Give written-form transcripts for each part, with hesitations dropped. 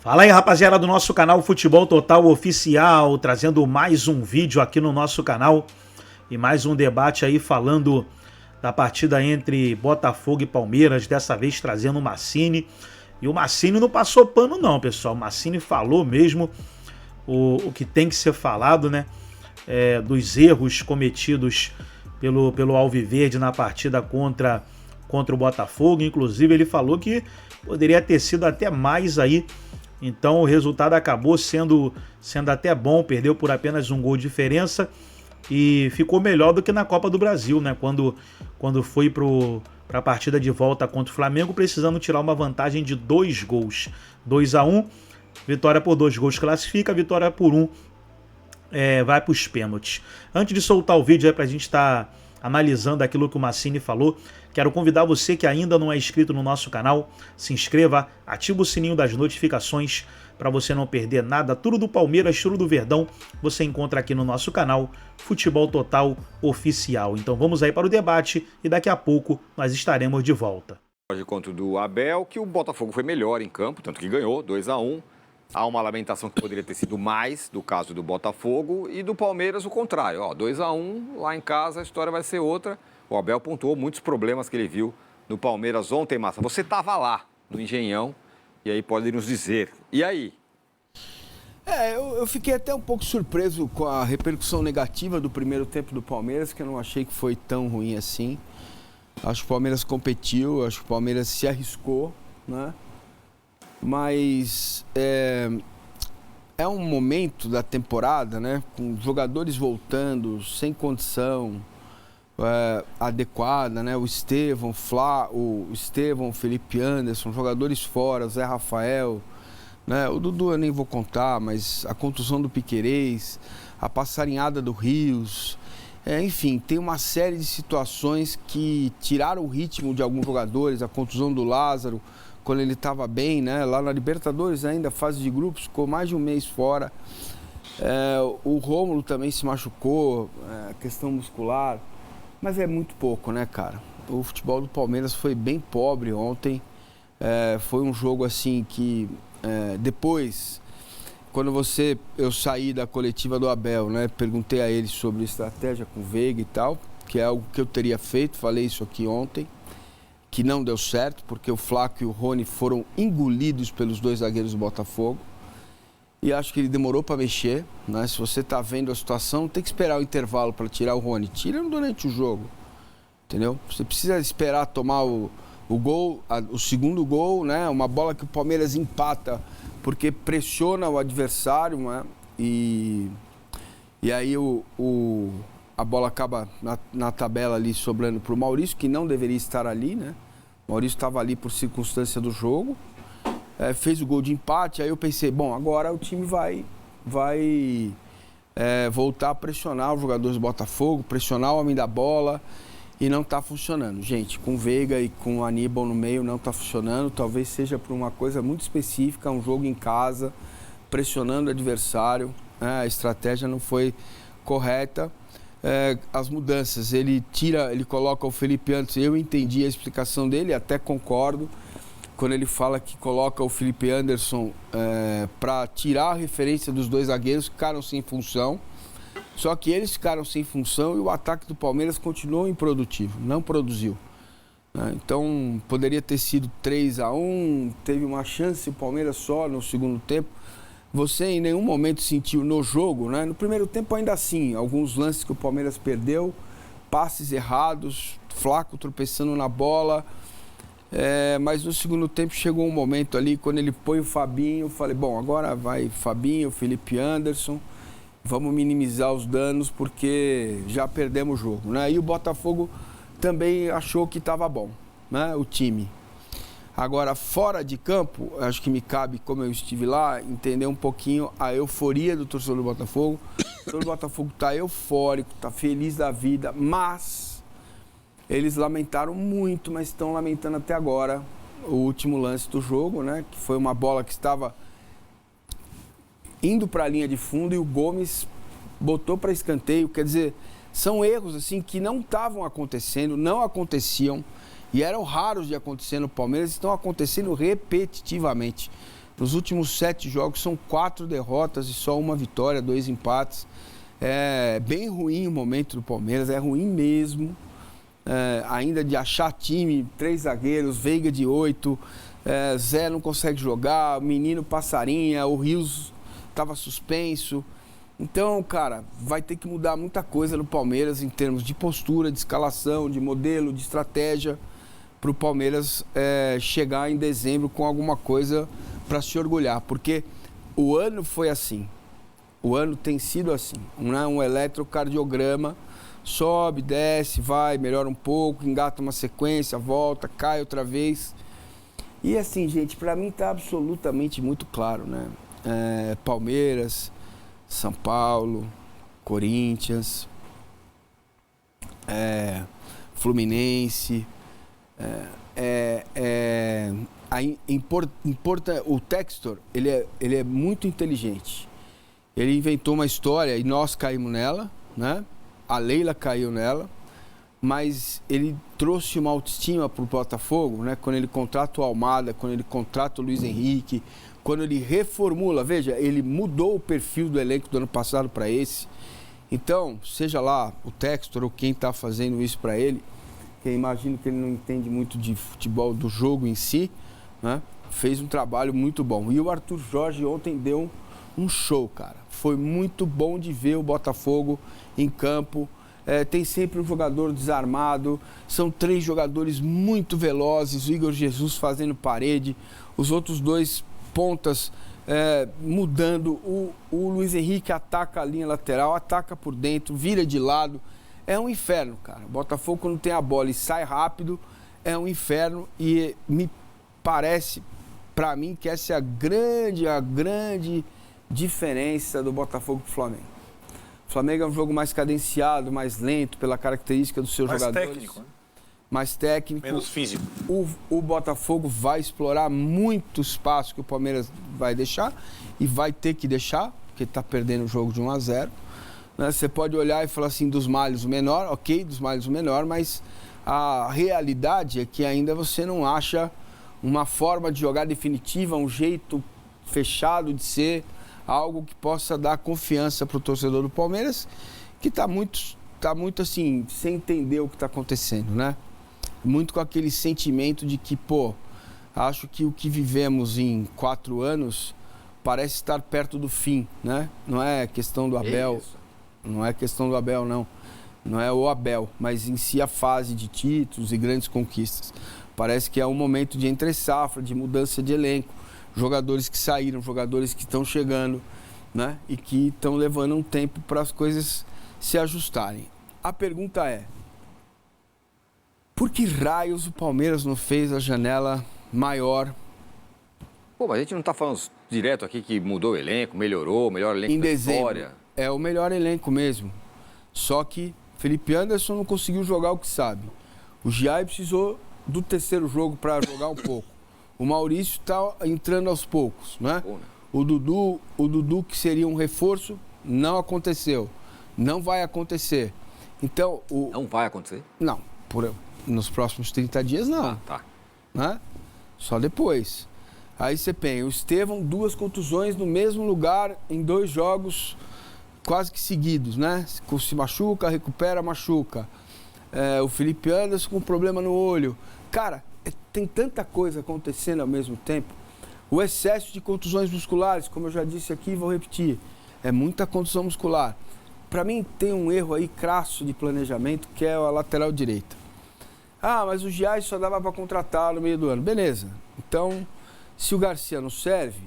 Fala aí, rapaziada do nosso canal Futebol Total Oficial, trazendo mais um vídeo aqui no nosso canal e mais um debate aí falando da partida entre Botafogo e Palmeiras, dessa vez trazendo o Massini. E o Massini não passou pano não, pessoal. O Massini falou mesmo o que tem que ser falado, né? Dos erros cometidos pelo Alviverde na partida contra o Botafogo. Inclusive ele falou que poderia ter sido até mais aí. Então o resultado acabou sendo até bom, perdeu por apenas um gol de diferença e ficou melhor do que na Copa do Brasil, né? Quando foi para a partida de volta contra o Flamengo, precisando tirar uma vantagem de 2 gols. 2-1, vitória por 2 gols classifica, vitória por 1 vai para os pênaltis. Antes de soltar o vídeo aí para a gente estar analisando aquilo que o Massini falou, quero convidar você que ainda não é inscrito no nosso canal, se inscreva, ativa o sininho das notificações para você não perder nada. Tudo do Palmeiras, tudo do Verdão, você encontra aqui no nosso canal Futebol Total Oficial. Então vamos aí para o debate e daqui a pouco nós estaremos de volta. Contra o do Abel, que o Botafogo foi melhor em campo, tanto que ganhou 2-1. Há uma lamentação que poderia ter sido mais do caso do Botafogo e do Palmeiras o contrário. 2-1, lá em casa a história vai ser outra. O Abel pontuou muitos problemas que ele viu no Palmeiras ontem, Massa. Você estava lá no Engenhão e aí pode nos dizer. E aí? Eu fiquei até um pouco surpreso com a repercussão negativa do primeiro tempo do Palmeiras, que eu não achei que foi tão ruim assim. Acho que o Palmeiras competiu, acho que o Palmeiras se arriscou, né? Mas é um momento da temporada, né, com jogadores voltando, sem condição adequada, né, o Estevão, o Felipe Anderson, jogadores fora, Zé Rafael, né, o Dudu eu nem vou contar, mas a contusão do Piquerez, a passarinhada do Rios, enfim, tem uma série de situações que tiraram o ritmo de alguns jogadores, a contusão do Lázaro, quando ele estava bem, né? Lá na Libertadores ainda, fase de grupos, ficou mais de um mês fora. O Rômulo também se machucou, questão muscular, mas é muito pouco, né, cara? O futebol do Palmeiras foi bem pobre ontem, foi um jogo assim que depois, quando eu saí da coletiva do Abel, né, perguntei a ele sobre estratégia com o Veiga e tal, que é algo que eu teria feito, falei isso aqui ontem, que não deu certo, porque o Flaco e o Rony foram engolidos pelos 2 zagueiros do Botafogo. E acho que ele demorou para mexer, né? Se você está vendo a situação, tem que esperar o intervalo para tirar o Rony. Tira durante o jogo, entendeu? Você precisa esperar tomar o gol, o segundo gol, né? Uma bola que o Palmeiras empata, porque pressiona o adversário, né? E aí a bola acaba na tabela ali sobrando para o Maurício, que não deveria estar ali, né? O Maurício estava ali por circunstância do jogo, fez o gol de empate, aí eu pensei, bom, agora o time vai voltar a pressionar os jogadores do Botafogo, pressionar o homem da bola, e não está funcionando. Gente, com o Veiga e com o Aníbal no meio não está funcionando, talvez seja por uma coisa muito específica, um jogo em casa, pressionando o adversário, a estratégia não foi correta. As mudanças, ele coloca o Felipe Anderson, eu entendi a explicação dele, até concordo, quando ele fala que coloca o Felipe Anderson para tirar a referência dos 2 zagueiros que ficaram sem função, só que eles ficaram sem função e o ataque do Palmeiras continuou improdutivo, não produziu. Então, poderia ter sido 3-1, teve uma chance o Palmeiras só no segundo tempo. Você em nenhum momento sentiu no jogo, né? No primeiro tempo ainda assim, alguns lances que o Palmeiras perdeu, passes errados, Flaco tropeçando na bola, mas no segundo tempo chegou um momento ali, quando ele põe o Fabinho, eu falei, bom, agora vai Fabinho, Felipe Anderson, vamos minimizar os danos porque já perdemos o jogo, né? E o Botafogo também achou que estava bom, né? O time. Agora, fora de campo, acho que me cabe, como eu estive lá, entender um pouquinho a euforia do torcedor do Botafogo. O torcedor do Botafogo está eufórico, está feliz da vida, mas eles lamentaram muito, mas estão lamentando até agora o último lance do jogo, né? Que foi uma bola que estava indo para a linha de fundo e o Gomes botou para escanteio. Quer dizer, são erros assim que não estavam acontecendo, não aconteciam. E eram raros de acontecer no Palmeiras, estão acontecendo repetitivamente. Nos últimos 7 jogos são 4 derrotas e só 1 vitória, 2 empates. É bem ruim o momento do Palmeiras, é ruim mesmo. Ainda de achar time, 3 zagueiros, Veiga de 8, Zé não consegue jogar, o menino Passarinha, o Rios estava suspenso. Então, cara, vai ter que mudar muita coisa no Palmeiras em termos de postura, de escalação, de modelo, de estratégia, para o Palmeiras chegar em dezembro com alguma coisa para se orgulhar. Porque o ano foi assim, o ano tem sido assim, um eletrocardiograma, sobe, desce, vai, melhora um pouco, engata uma sequência, volta, cai outra vez. E assim, gente, para mim tá absolutamente muito claro, né? Palmeiras, São Paulo, Corinthians, Fluminense, o Textor, ele é muito inteligente. Ele inventou uma história e nós caímos nela, né? A Leila caiu nela, mas ele trouxe uma autoestima para o Botafogo, né? Quando ele contrata o Almada, quando ele contrata o Luiz Henrique, quando ele reformula, veja, ele mudou o perfil do elenco do ano passado para esse. Então, seja lá o Textor ou quem está fazendo isso para ele, que eu imagino que ele não entende muito de futebol, do jogo em si, né? Fez um trabalho muito bom. E o Arthur Jorge ontem deu um show, cara. Foi muito bom de ver o Botafogo em campo. Tem sempre um jogador desarmado. São 3 jogadores muito velozes. O Igor Jesus fazendo parede. Os outros 2 pontas mudando. O Luiz Henrique ataca a linha lateral, ataca por dentro, vira de lado. É um inferno, cara. O Botafogo, quando tem a bola e sai rápido, é um inferno. E me parece, para mim, que essa é a grande diferença do Botafogo pro Flamengo. O Flamengo é um jogo mais cadenciado, mais lento, pela característica dos seus jogadores. Mais técnico, né? Mais técnico. Menos físico. O Botafogo vai explorar muito espaço que o Palmeiras vai deixar e vai ter que deixar, porque está perdendo o jogo de 1-0. Né? Você pode olhar e falar assim, dos males o menor, ok, dos males o menor, mas a realidade é que ainda você não acha uma forma de jogar definitiva, um jeito fechado de ser, algo que possa dar confiança para o torcedor do Palmeiras, que está muito assim, sem entender o que está acontecendo, né? Muito com aquele sentimento de que, acho que o que vivemos em 4 anos parece estar perto do fim, né? Não é questão do Abel, não é questão do Abel, não. Não é o Abel, mas em si a fase de títulos e grandes conquistas. Parece que é um momento de entre-safra, de mudança de elenco. Jogadores que saíram, jogadores que estão chegando, né? E que estão levando um tempo para as coisas se ajustarem. A pergunta é: por que raios o Palmeiras não fez a janela maior? Mas a gente não está falando direto aqui que mudou o elenco, melhorou, o melhor elenco em da dezembro, história. É o melhor elenco mesmo. Só que Felipe Anderson não conseguiu jogar o que sabe. O Giai precisou do 3º jogo para jogar um pouco. O Maurício está entrando aos poucos, né? O Dudu, que seria um reforço, não aconteceu. Não vai acontecer. Então, Não vai acontecer? Não. Nos próximos 30 dias, não. Tá. Né? Só depois. Aí você pensa, o Estevão, 2 contusões no mesmo lugar, em 2 jogos quase que seguidos, né? Se machuca, recupera, machuca. O Felipe Anderson com problema no olho. Cara, tem tanta coisa acontecendo ao mesmo tempo. O excesso de contusões musculares, como eu já disse aqui, vou repetir, é muita contusão muscular. Para mim tem um erro aí crasso de planejamento, que é a lateral direita. Mas o Giai só dava para contratar no meio do ano. Beleza. Então, se o Garcia não serve,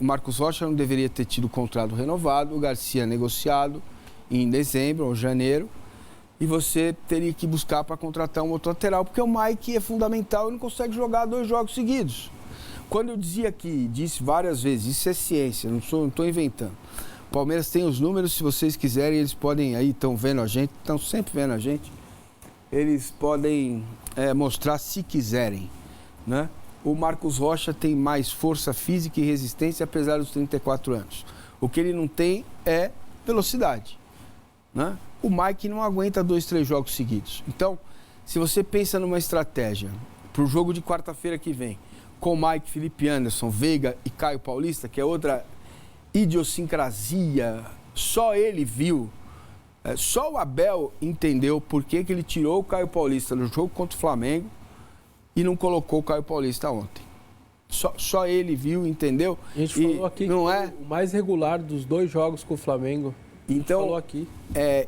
o Marcos Rocha não deveria ter tido o contrato renovado, o Garcia negociado em dezembro ou janeiro, e você teria que buscar para contratar um outro lateral, porque o Mike é fundamental e não consegue jogar 2 jogos seguidos. Quando eu disse várias vezes, isso é ciência, não estou inventando. O Palmeiras tem os números, se vocês quiserem, eles podem, aí estão vendo a gente, estão sempre vendo a gente, eles podem mostrar se quiserem, né? O Marcos Rocha tem mais força física e resistência, apesar dos 34 anos. O que ele não tem é velocidade, né? O Mike não aguenta 2, 3 jogos seguidos. Então, se você pensa numa estratégia para o jogo de quarta-feira que vem, com Mike, Felipe Anderson, Veiga e Caio Paulista, que é outra idiosincrasia, só ele viu, só o Abel entendeu por que ele tirou o Caio Paulista no jogo contra o Flamengo e não colocou o Caio Paulista ontem. Só ele viu, entendeu? A gente falou aqui não que é o mais regular dos 2 jogos com o Flamengo. Então, falou aqui.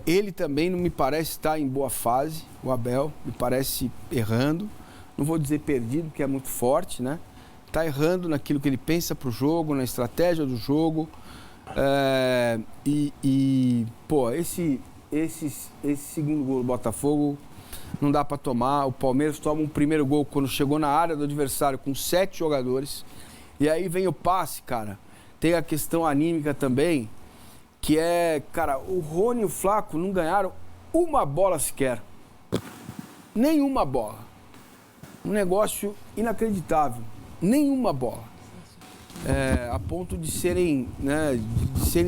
Ele também não me parece estar em boa fase, o Abel, me parece errando. Não vou dizer perdido, porque é muito forte, né? Está errando naquilo que ele pensa para o jogo, na estratégia do jogo. Esse segundo gol do Botafogo não dá para tomar. O Palmeiras toma um primeiro gol quando chegou na área do adversário com 7 jogadores. E aí vem o passe, cara. Tem a questão anímica também, que cara, o Rony e o Flaco não ganharam uma bola sequer. Nenhuma bola. Um negócio inacreditável. Nenhuma bola. A ponto de serem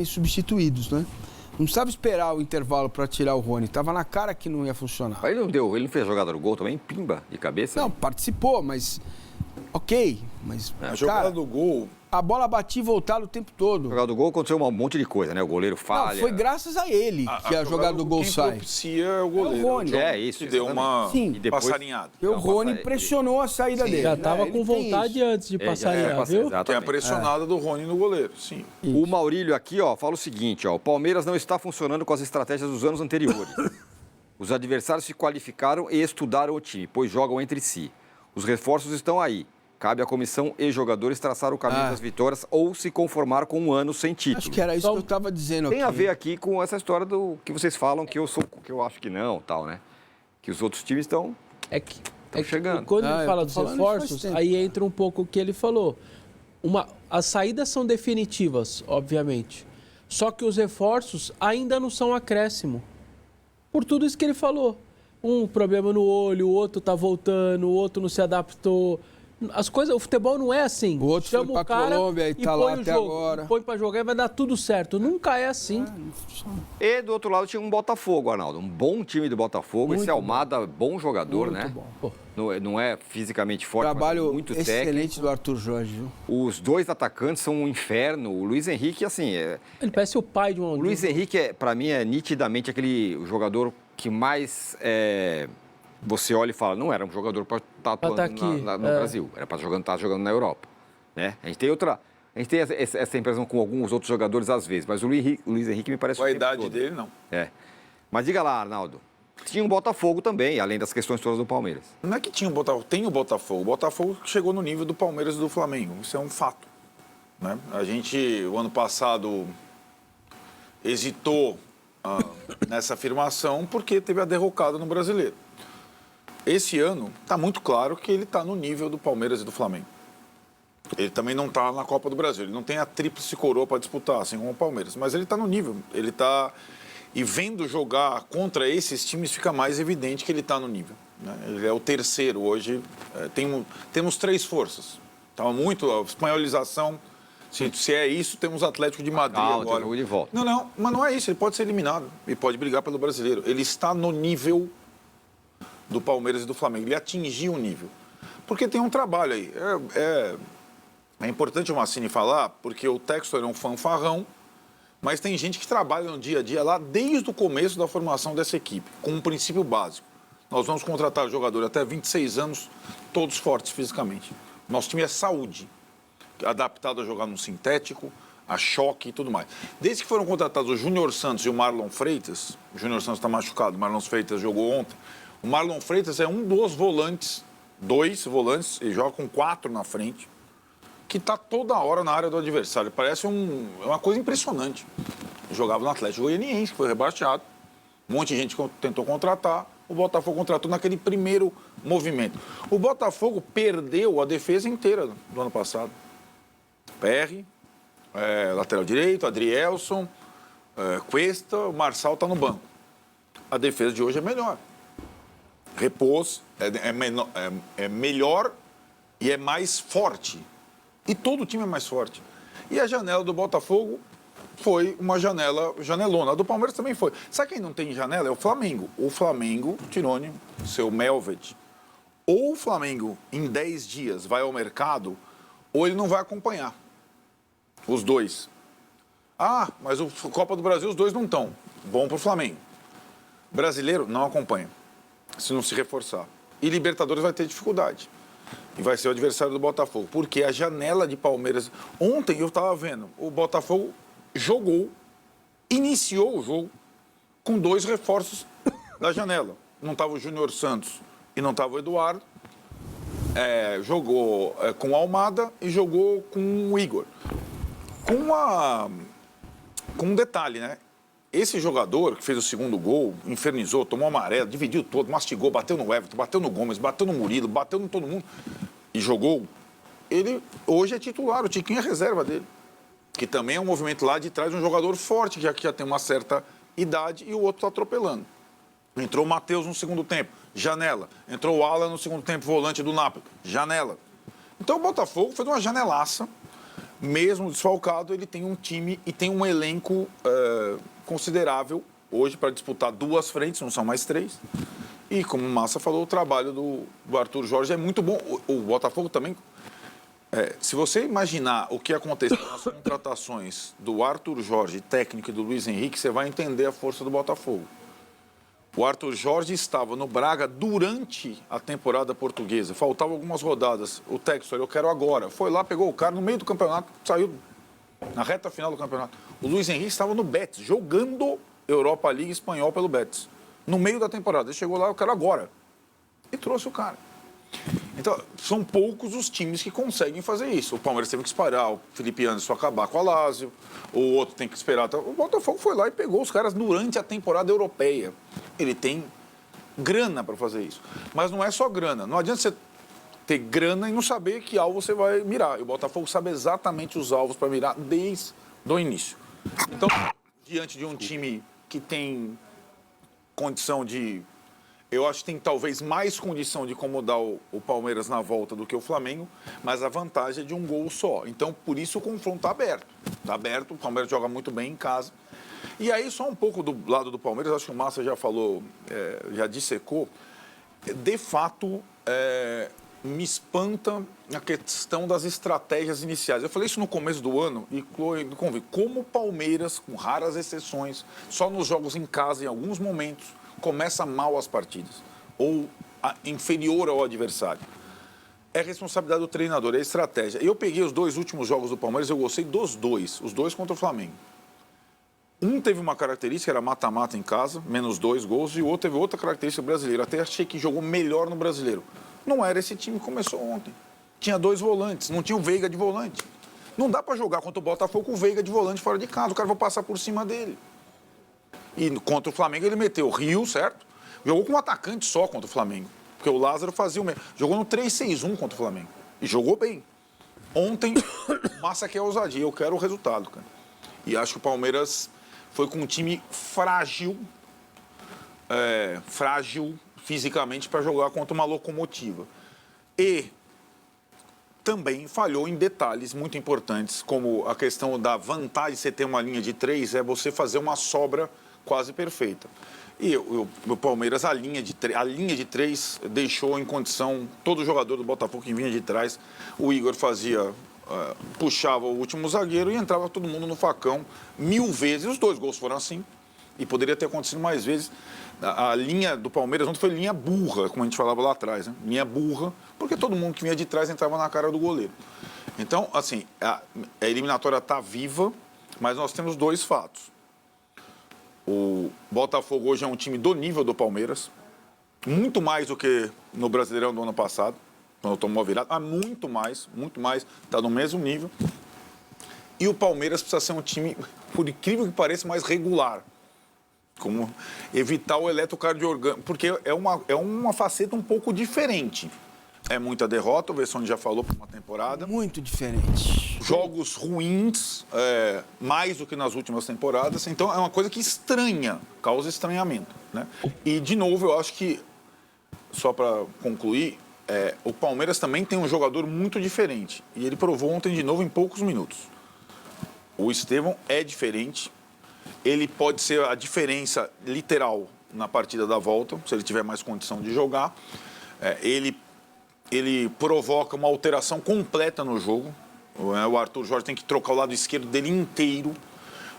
substituídos, né? Não precisava esperar o intervalo para tirar o Rony. Tava na cara que não ia funcionar. Aí ele não fez a jogada do gol também? Pimba, de cabeça? Não, participou, mas... Ok, mas... A jogada do gol... A bola batia e voltava o tempo todo. A jogada do gol aconteceu um monte de coisa, né? O goleiro falha. Não, foi graças a ele que a jogada do gol sai. Quem propicia é o goleiro. É o Rony. Isso. Que deu uma passarinhada. E o Rony pressionou a saída dele. Já estava com vontade antes de passarinhar, viu? Tem a pressionada do Rony no goleiro, sim. O Maurílio aqui, fala o seguinte, o Palmeiras não está funcionando com as estratégias dos anos anteriores. Os adversários se qualificaram e estudaram o time, pois jogam entre si. Os reforços estão aí. Cabe à comissão e jogadores traçar o caminho das vitórias ou se conformar com um ano sem título. Acho que era isso que eu estava dizendo aqui. Tem a ver aqui com essa história do que vocês falam, que eu acho que não, tal, né? Que os outros times estão chegando. Quando ele fala dos reforços, aí entra um pouco o que ele falou. As saídas são definitivas, obviamente. Só que os reforços ainda não são acréscimo. Por tudo isso que ele falou. Um problema no olho, o outro tá voltando, o outro não se adaptou. As coisas, o futebol não é assim. O outro chama foi pra Colômbia e tá lá até agora. Põe pra jogar e vai dar tudo certo. Nunca é assim. E do outro lado tinha um Botafogo, Arnaldo. Um bom time do Botafogo. Muito esse Almada, bom jogador, muito né? Bom. Não é fisicamente forte, trabalho mas é muito excelente técnico. Do Arthur Jorge, viu? Os 2 atacantes são um inferno. O Luiz Henrique, assim... Ele parece o pai de um... O Luiz Henrique, pra mim, é nitidamente aquele jogador que mais... Você olha e fala, não era um jogador para estar atuando no Brasil, era para estar jogando na Europa, né? A gente tem essa impressão com alguns outros jogadores às vezes, mas o Luiz Henrique me parece... Com a idade dele, não. Mas diga lá, Arnaldo, tinha um Botafogo também, além das questões todas do Palmeiras. Não é que tinha o Botafogo, tem o Botafogo. O Botafogo chegou no nível do Palmeiras e do Flamengo, isso é um fato, né? A gente, o ano passado, hesitou nessa afirmação porque teve a derrocada no Brasileiro. Esse ano, está muito claro que ele está no nível do Palmeiras e do Flamengo. Ele também não está na Copa do Brasil. Ele não tem a tríplice coroa para disputar, assim como o Palmeiras. Mas ele está no nível. Ele está... E vendo jogar contra esses times, fica mais evidente que ele está no nível, né? Ele é o terceiro hoje. Temos 3 forças. Está muito... A espanholização... Se é isso, temos Atlético de Madrid agora. De volta. Não, mas não é isso. Ele pode ser eliminado. Ele pode brigar pelo Brasileiro. Ele está no nível... do Palmeiras e do Flamengo. Ele atingiu o nível. Porque tem um trabalho aí. É importante o Massini falar, porque o Textor é um fanfarrão, mas tem gente que trabalha no dia a dia lá desde o começo da formação dessa equipe, com um princípio básico. Nós vamos contratar jogadores até 26 anos, todos fortes fisicamente. Nosso time é saúde, adaptado a jogar no sintético, a choque e tudo mais. Desde que foram contratados o Júnior Santos e o Marlon Freitas, o Júnior Santos está machucado, o Marlon Freitas jogou ontem. O Marlon Freitas é um dos volantes, 2 volantes, ele joga com 4 na frente, que está toda hora na área do adversário. Parece uma coisa impressionante. Jogava no Atlético Goianiense, que foi rebaixado. Um monte de gente tentou contratar. O Botafogo contratou naquele primeiro movimento. O Botafogo perdeu a defesa inteira do ano passado. PR, lateral direito, Adrielson, Cuesta, o Marçal está no banco. A defesa de hoje é melhor. Repôs, é melhor e é mais forte. E todo o time é mais forte. E a janela do Botafogo foi uma janelona. A do Palmeiras também foi. Sabe quem não tem janela? É o Flamengo. O Flamengo, Tirone, seu Melvet, ou o Flamengo, em 10 dias, vai ao mercado, ou ele não vai acompanhar. Os dois. Ah, mas o Copa do Brasil, os dois não estão. Bom para o Flamengo. Brasileiro, não acompanha, se não se reforçar. E Libertadores vai ter dificuldade. E vai ser o adversário do Botafogo. Porque a janela de Palmeiras... Ontem eu estava vendo, o Botafogo iniciou o jogo com 2 reforços da janela. Não estava o Júnior Santos e não estava o Eduardo. Jogou com o Almada e jogou com o Igor. Com um detalhe, né? Esse jogador que fez o segundo gol, infernizou, tomou amarelo, dividiu todo, mastigou, bateu no Everton, bateu no Gomes, bateu no Murilo, bateu no todo mundo e jogou. Ele hoje é titular, o Tiquinho é reserva dele. Que também é um movimento lá de trás de um jogador forte, que já tem uma certa idade, e o outro está atropelando. Entrou o Matheus no segundo tempo, janela. Entrou o Alan no segundo tempo, volante do Napoli, janela. Então o Botafogo fez uma janelaça, mesmo desfalcado, ele tem um time e tem um elenco considerável hoje para disputar 2 frentes, não são mais 3. E como o Massa falou, o trabalho do Arthur Jorge é muito bom. O Botafogo também... se você imaginar o que aconteceu nas contratações do Arthur Jorge, técnico, e do Luiz Henrique, você vai entender a força do Botafogo. O Arthur Jorge estava no Braga durante a temporada portuguesa. Faltavam algumas rodadas. O técnico falou, eu quero agora. Foi lá, pegou o cara no meio do campeonato, saiu na reta final do campeonato. O Luiz Henrique estava no Betis, jogando Europa League espanhol pelo Betis. No meio da temporada. Ele chegou lá, eu quero agora. E trouxe o cara. Então, são poucos os times que conseguem fazer isso. O Palmeiras teve que esperar o Felipe Anderson acabar com a Lazio, o outro tem que esperar. O Botafogo foi lá e pegou os caras durante a temporada europeia. Ele tem grana para fazer isso. Mas não é só grana. Não adianta você ter grana e não saber que alvo você vai mirar. E o Botafogo sabe exatamente os alvos para mirar desde o início. Então, diante de um time que tem condição de... Eu acho que tem talvez mais condição de incomodar o Palmeiras na volta do que o Flamengo, mas a vantagem é de um gol só. Então, por isso o confronto está aberto. Está aberto, o Palmeiras joga muito bem em casa. E aí, só um pouco do lado do Palmeiras, acho que o Massa já falou, já dissecou. De fato, me espanta a questão das estratégias iniciais. Eu falei isso no começo do ano e convido. Como o Palmeiras, com raras exceções, só nos jogos em casa, em alguns momentos, começa mal as partidas, ou inferior ao adversário. É responsabilidade do treinador, é estratégia. Eu peguei os 2 últimos jogos do Palmeiras, eu gostei dos 2, os 2 contra o Flamengo. Um teve uma característica, era mata-mata em casa, menos 2 gols, e o outro teve outra característica brasileira. Até achei que jogou melhor no Brasileiro. Não era esse time que começou ontem. Tinha 2 volantes, não tinha o Veiga de volante. Não dá para jogar contra o Botafogo com o Veiga de volante fora de casa, o cara vai passar por cima dele. E contra o Flamengo ele meteu o Rio, certo? Jogou com um atacante só contra o Flamengo. Porque o Lázaro fazia o mesmo. Jogou no 3-6-1 contra o Flamengo. E jogou bem. Ontem, Massa quer ousadia. Eu quero o resultado, cara. E acho que o Palmeiras foi com um time frágil fisicamente para jogar contra uma locomotiva. E também falhou em detalhes muito importantes, como a questão da vantagem de você ter uma linha de 3 é você fazer uma sobra quase perfeita. E o Palmeiras, a linha de 3 deixou em condição todo jogador do Botafogo que vinha de trás. O Igor puxava o último zagueiro e entrava todo mundo no facão 1000 vezes. Os 2 gols foram assim e poderia ter acontecido mais vezes. A linha do Palmeiras ontem foi linha burra, como a gente falava lá atrás, né? Linha burra, porque todo mundo que vinha de trás entrava na cara do goleiro. Então, assim, a eliminatória está viva, mas nós temos 2 fatos. O Botafogo hoje é um time do nível do Palmeiras, muito mais do que no Brasileirão do ano passado, quando tomou a virada, muito mais, está no mesmo nível. E o Palmeiras precisa ser um time, por incrível que pareça, mais regular. Como evitar o eletrocardiograma, porque é uma faceta um pouco diferente. É muita derrota, o Vessone já falou por uma temporada. Muito diferente. Jogos ruins, mais do que nas últimas temporadas. Então, é uma coisa que estranha, causa estranhamento, né? E, de novo, eu acho que, só para concluir, o Palmeiras também tem um jogador muito diferente. E ele provou ontem de novo em poucos minutos. O Estevão é diferente. Ele pode ser a diferença literal na partida da volta, se ele tiver mais condição de jogar. Ele ele provoca uma alteração completa no jogo. O Arthur Jorge tem que trocar o lado esquerdo dele inteiro.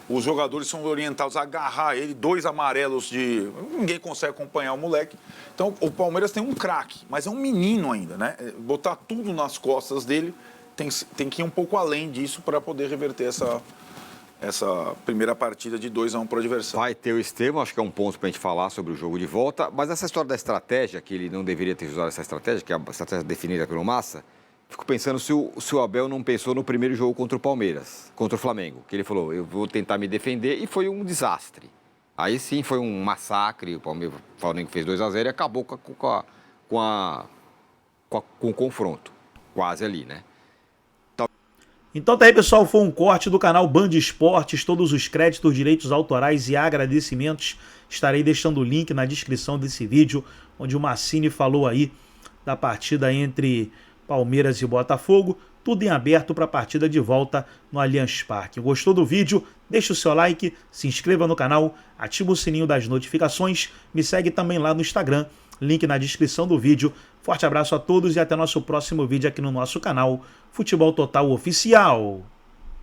Os jogadores são orientados a agarrar ele, 2 amarelos de... Ninguém consegue acompanhar o moleque. Então, o Palmeiras tem um craque, mas é um menino ainda, né? Botar tudo nas costas dele, tem que ir um pouco além disso para poder reverter essa primeira partida de 2-1 para o adversário. Vai ter o Estevão, acho que é um ponto para a gente falar sobre o jogo de volta. Mas essa história da estratégia, que ele não deveria ter usado essa estratégia, que é a estratégia definida pelo Massa... Fico pensando se o Abel não pensou no primeiro jogo contra o Palmeiras, contra o Flamengo, que ele falou, eu vou tentar me defender, e foi um desastre. Aí sim foi um massacre, o Flamengo fez 2-0 e acabou com o confronto, quase ali, né? Então tá aí, pessoal, foi um corte do canal Band Esportes. Todos os créditos, direitos autorais e agradecimentos estarei deixando o link na descrição desse vídeo, onde o Massini falou aí da partida entre Palmeiras e Botafogo, tudo em aberto para a partida de volta no Allianz Parque. Gostou do vídeo? Deixa o seu like, se inscreva no canal, ativa o sininho das notificações, me segue também lá no Instagram, link na descrição do vídeo. Forte abraço a todos e até nosso próximo vídeo aqui no nosso canal Futebol Total Oficial.